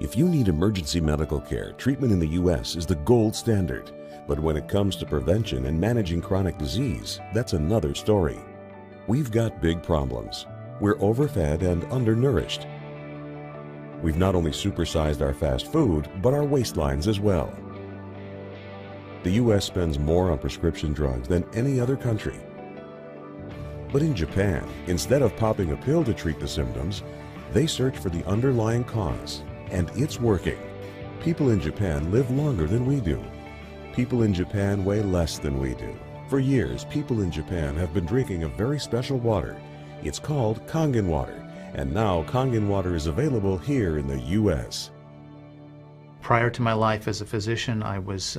If you need emergency medical care, treatment in the U.S. is the gold standard. But when it comes to prevention and managing chronic disease, that's another story. We've got big problems. We're overfed and undernourished. We've not only supersized our fast food, but our waistlines as well. The U.S. spends more on prescription drugs than any other country. But in Japan, instead of popping a pill to treat the symptoms, they search for the underlying cause, and it's working. People in Japan live longer than we do. People in Japan weigh less than we do. For years, people in Japan have been drinking a very special water. It's called Kangen water, and now Kangen water is available here in the U.S. Prior to my life as a physician, I was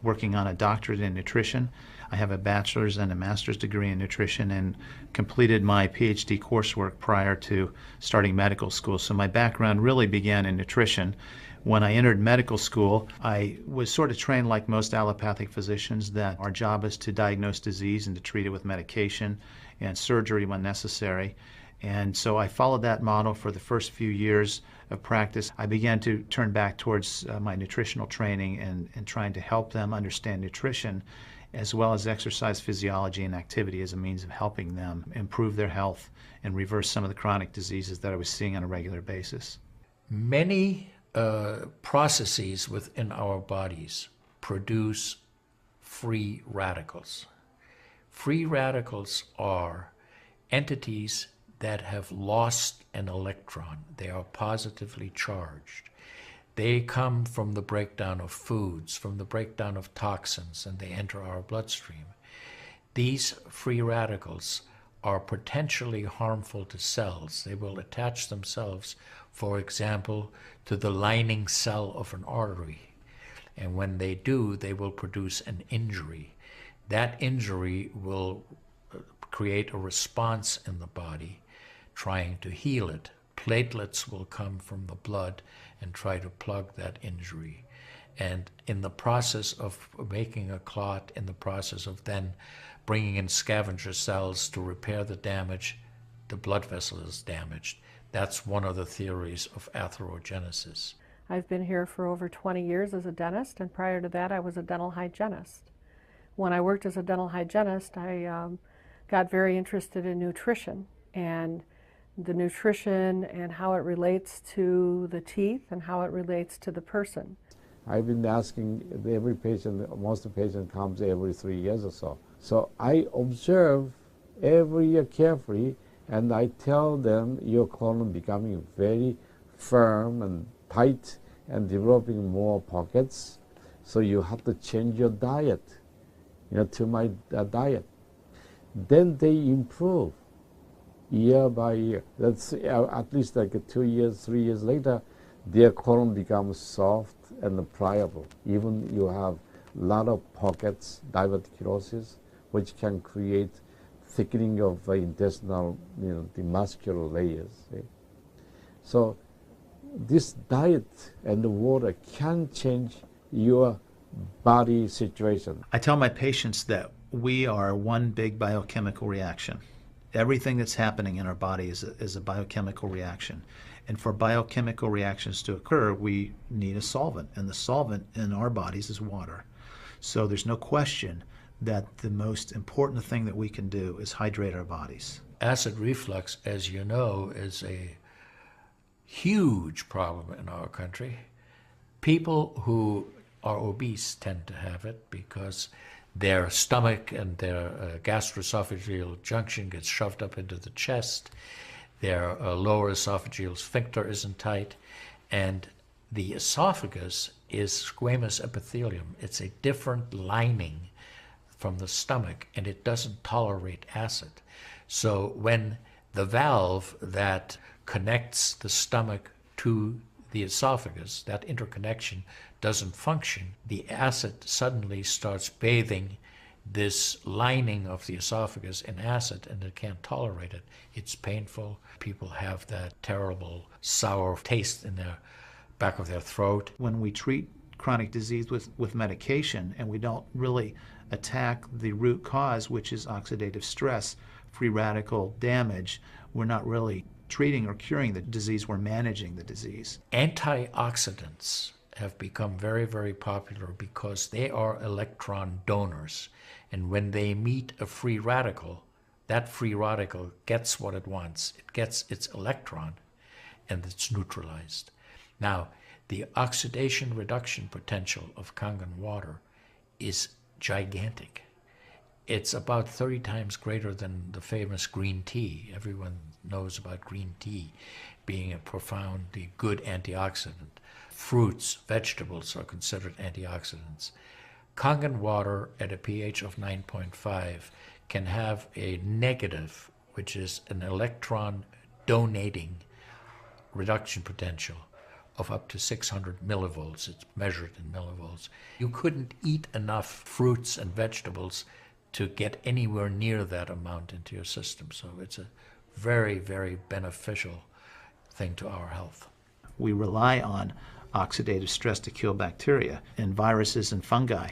working on a doctorate in nutrition. I have a bachelor's and a master's degree in nutrition and completed my PhD coursework prior to starting medical school. So my background really began in nutrition. When I entered medical school, I was sort of trained like most allopathic physicians that our job is to diagnose disease and to treat it with medication and surgery when necessary. And so I followed that model for the first few years of practice. I began to turn back towards my nutritional training and trying to help them understand nutrition as well as exercise physiology and activity as a means of helping them improve their health and reverse some of the chronic diseases that I was seeing on a regular basis. Many processes within our bodies produce free radicals. Free radicals are entities that have lost an electron. They are positively charged. They come from the breakdown of foods, from the breakdown of toxins, and they enter our bloodstream. These free radicals are potentially harmful to cells. They will attach themselves, for example, to the lining cell of an artery. And when they do, they will produce an injury. That injury will create a response in the body trying to heal it. Platelets will come from the blood and try to plug that injury. And in the process of making a clot, in the process of then bringing in scavenger cells to repair the damage, the blood vessel is damaged. That's one of the theories of atherogenesis. I've been here for over 20 years as a dentist, and prior to that I was a dental hygienist. When I worked as a dental hygienist, I got very interested in nutrition and the nutrition and how it relates to the teeth and how it relates to the person. I've been asking every patient, most of the patient comes every 3 years or so. So I observe every year carefully, and I tell them your colon becoming very firm and tight and developing more pockets. So you have to change your diet, to my diet. Then they improve year by year. That's at least like 2 years, 3 years later, their colon becomes soft and pliable. Even you have a lot of pockets, diverticulosis, which can create thickening of the intestinal, the muscular layers. So this diet and the water can change your body situation. I tell my patients that we are one big biochemical reaction. Everything that's happening in our body is a biochemical reaction. And for biochemical reactions to occur, we need a solvent. And the solvent in our bodies is water. So there's no question that the most important thing that we can do is hydrate our bodies. Acid reflux, as you know, is a huge problem in our country. People who are obese tend to have it because their stomach and their gastroesophageal junction gets shoved up into the chest. Their lower esophageal sphincter isn't tight, and the esophagus is squamous epithelium. It's a different lining from the stomach, and it doesn't tolerate acid. So when the valve that connects the stomach to the esophagus, that interconnection doesn't function, the acid suddenly starts bathing this lining of the esophagus in acid, and it can't tolerate it. It's painful. People have that terrible sour taste in the back of their throat. When we treat chronic disease with medication and we don't really attack the root cause, which is oxidative stress, free radical damage, we're not really treating or curing the disease, we're managing the disease. Antioxidants have become very, very popular because they are electron donors. And when they meet a free radical, that free radical gets what it wants. It gets its electron, and it's neutralized. Now, the oxidation reduction potential of Kangen water is gigantic. It's about 30 times greater than the famous green tea. Everyone knows about green tea being a profoundly good antioxidant. Fruits, vegetables are considered antioxidants. Kangen water at a pH of 9.5 can have a negative, which is an electron donating reduction potential of up to 600 millivolts. It's measured in millivolts. You couldn't eat enough fruits and vegetables to get anywhere near that amount into your system. So it's a very, very beneficial thing to our health. We rely on oxidative stress to kill bacteria and viruses and fungi.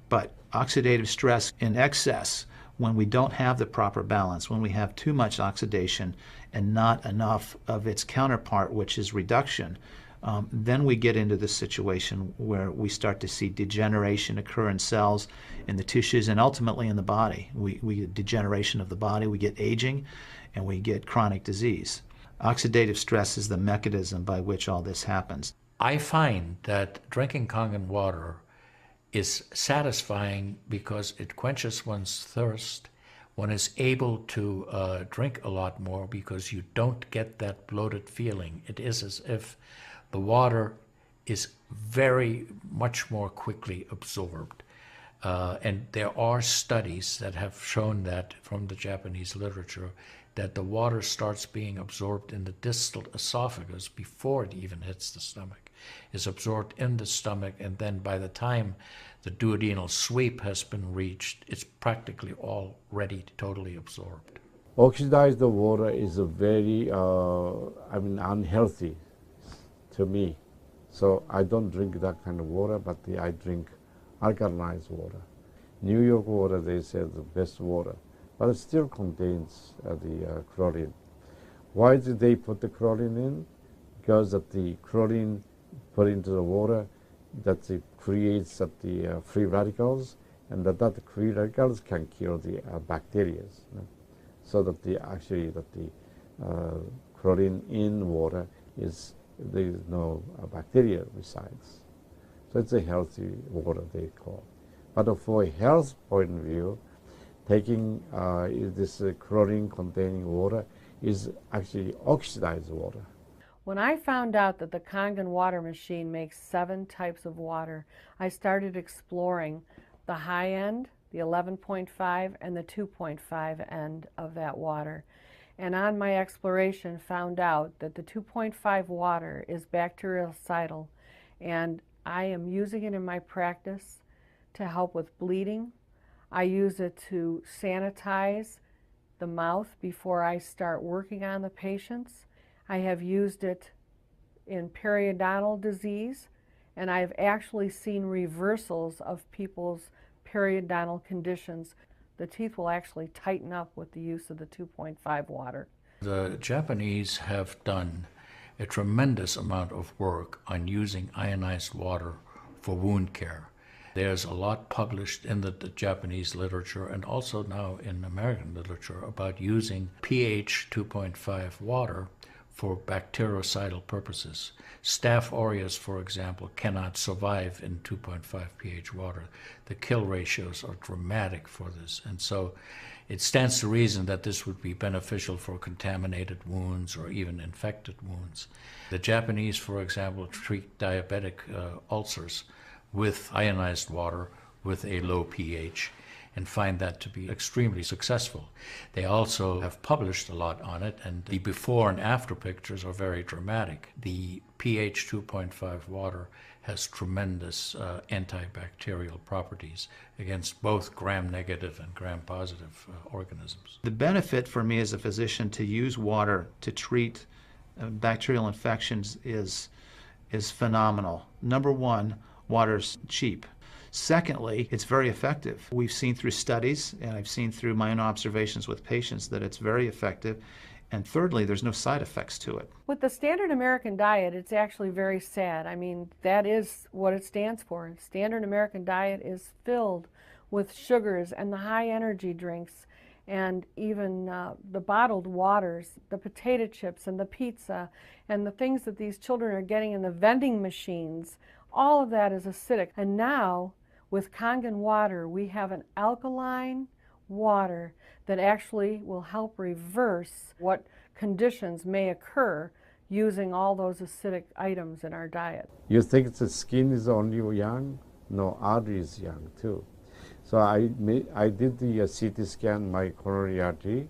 But oxidative stress in excess, when we don't have the proper balance, when we have too much oxidation and not enough of its counterpart, which is reduction, then we get into this situation where we start to see degeneration occur in cells, in the tissues, and ultimately in the body. We get degeneration of the body, we get aging, and we get chronic disease. Oxidative stress is the mechanism by which all this happens. I find that drinking Kangen water is satisfying because it quenches one's thirst. One is able to drink a lot more because you don't get that bloated feeling. It is as if the water is very much more quickly absorbed. And there are studies that have shown that from the Japanese literature that the water starts being absorbed in the distal esophagus before it even hits the stomach. Is absorbed in the stomach, and then by the time the duodenal sweep has been reached, it's practically already totally absorbed. Oxidized water is a very, unhealthy to me. So I don't drink that kind of water, but I drink alkalinized water. New York water, they say, the best water, but it still contains the chlorine. Why did they put the chlorine in? Because that the chlorine put into the water, that it creates the free radicals, and that free radicals can kill the bacteria. So that the chlorine in water is, there is no bacteria resides. So it's a healthy water, they call. But for a health point of view, taking this chlorine containing water is actually oxidized water. When I found out that the Kangen water machine makes 7 types of water, I started exploring the high end, the 11.5, and the 2.5 end of that water. And on my exploration found out that the 2.5 water is bactericidal, and I am using it in my practice to help with bleeding. I use it to sanitize the mouth before I start working on the patients. I have used it in periodontal disease, and I've actually seen reversals of people's periodontal conditions. The teeth will actually tighten up with the use of the 2.5 water. The Japanese have done a tremendous amount of work on using ionized water for wound care. There's a lot published in the Japanese literature and also now in American literature about using pH 2.5 water for bactericidal purposes. Staph aureus, for example, cannot survive in 2.5 pH water. The kill ratios are dramatic for this, and so it stands to reason that this would be beneficial for contaminated wounds or even infected wounds. The Japanese, for example, treat diabetic ulcers with ionized water with a low pH and find that to be extremely successful. They also have published a lot on it, and the before and after pictures are very dramatic. The pH 2.5 water has tremendous antibacterial properties against both gram-negative and gram-positive organisms. The benefit for me as a physician to use water to treat bacterial infections is phenomenal. Number one, water's cheap. Secondly, it's very effective. We've seen through studies, and I've seen through my own observations with patients, that it's very effective. And thirdly, there's no side effects to it. With the standard American diet, it's actually very sad. I mean, that is what it stands for. Standard American diet is filled with sugars and the high energy drinks and even the bottled waters, the potato chips and the pizza and the things that these children are getting in the vending machines. All of that is acidic. And now, with Kangen water, we have an alkaline water that actually will help reverse what conditions may occur using all those acidic items in our diet. You think the skin is only young? No, artery is young too. So I did the CT scan, my coronary artery,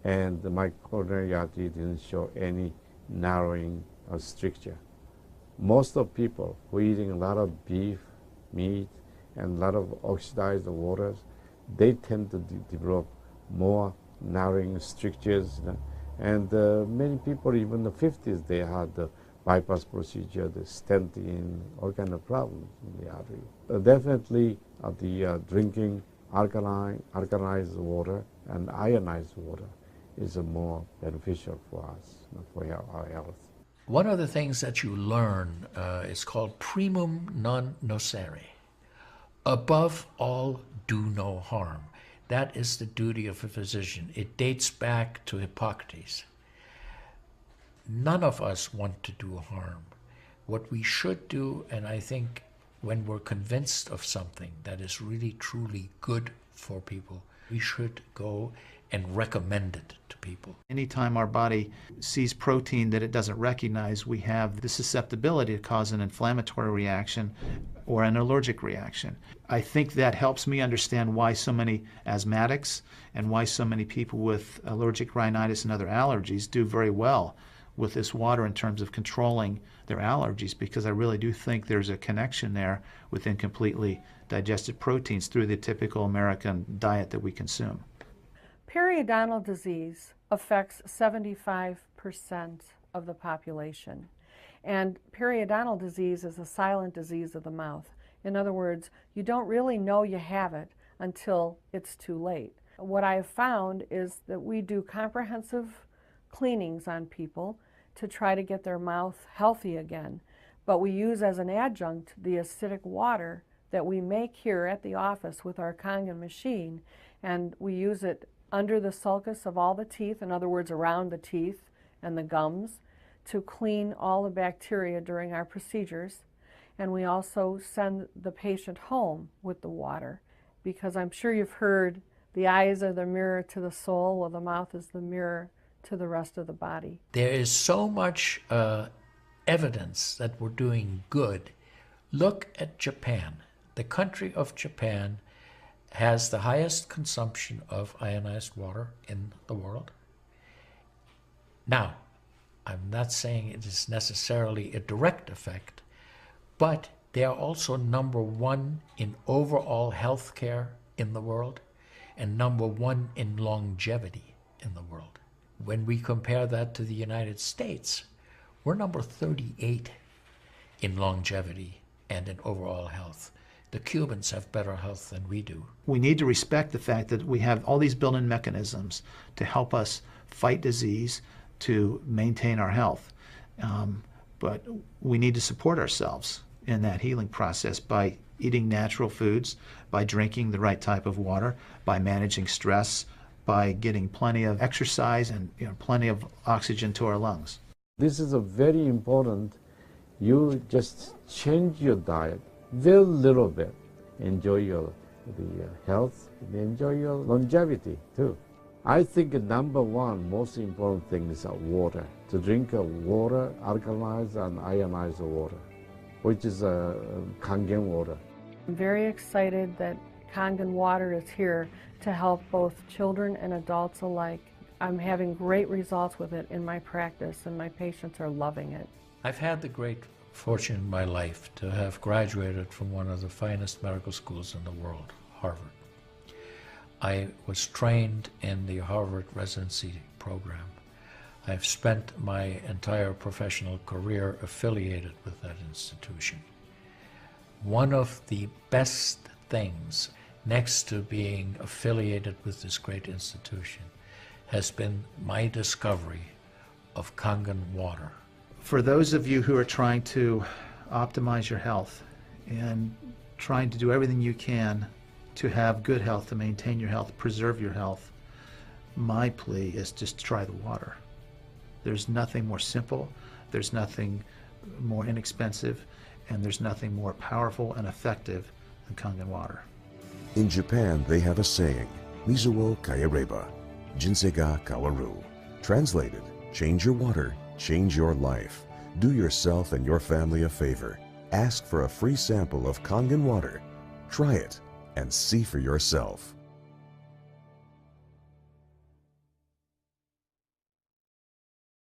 and my coronary artery didn't show any narrowing or stricture. Most of people who are eating a lot of beef, meat, and a lot of oxidized waters, they tend to develop more narrowing strictures. And many people, even in the 50s, they had the bypass procedure, the stenting, all kind of problems in the artery. Definitely the drinking alkalized water and ionized water is more beneficial for us, for our health. One of the things that you learn is called primum non nocere. Above all, do no harm. That is the duty of a physician. It dates back to Hippocrates. None of us want to do harm. What we should do, and I think when we're convinced of something that is really truly good for people, we should go and recommend it to people. Anytime our body sees protein that it doesn't recognize, we have the susceptibility to cause an inflammatory reaction or an allergic reaction. I think that helps me understand why so many asthmatics and why so many people with allergic rhinitis and other allergies do very well with this water in terms of controlling their allergies, because I really do think there's a connection there with incompletely digested proteins through the typical American diet that we consume. Periodontal disease affects 75% of the population. And periodontal disease is a silent disease of the mouth. In other words, you don't really know you have it until it's too late. What I have found is that we do comprehensive cleanings on people to try to get their mouth healthy again. But we use as an adjunct the acidic water that we make here at the office with our Kangen machine, and we use it under the sulcus of all the teeth, in other words, around the teeth and the gums, to clean all the bacteria during our procedures. And we also send the patient home with the water, because I'm sure you've heard the eyes are the mirror to the soul, well, the mouth is the mirror to the rest of the body. There is so much evidence that we're doing good. Look at Japan. The country of Japan has the highest consumption of ionized water in the world. Now, I'm not saying it is necessarily a direct effect, but they are also number one in overall health care in the world and number one in longevity in the world. When we compare that to the United States, we're number 38 in longevity and in overall health. The Cubans have better health than we do. We need to respect the fact that we have all these built-in mechanisms to help us fight disease, to maintain our health. But we need to support ourselves in that healing process by eating natural foods, by drinking the right type of water, by managing stress, by getting plenty of exercise and plenty of oxygen to our lungs. This is a very important. You just change your diet very little bit. Enjoy the health, enjoy your longevity too. I think number one most important thing is water. To drink water, alkalized and ionized water, which is Kangen water. I'm very excited that Kangen water is here to help both children and adults alike. I'm having great results with it in my practice, and my patients are loving it. I've had the great fortune in my life to have graduated from one of the finest medical schools in the world, Harvard. I was trained in the Harvard residency program. I've spent my entire professional career affiliated with that institution. One of the best things, next to being affiliated with this great institution, has been my discovery of Kangen water. For those of you who are trying to optimize your health and trying to do everything you can to have good health, to maintain your health, preserve your health, my plea is just try the water. There's nothing more simple, there's nothing more inexpensive, and there's nothing more powerful and effective than Kangen water. In Japan, they have a saying, Mizu wo kayareba, jinsei ga kawaru. Translated, change your water, change your life. Do yourself and your family a favor. Ask for a free sample of Kangen water. Try it and see for yourself.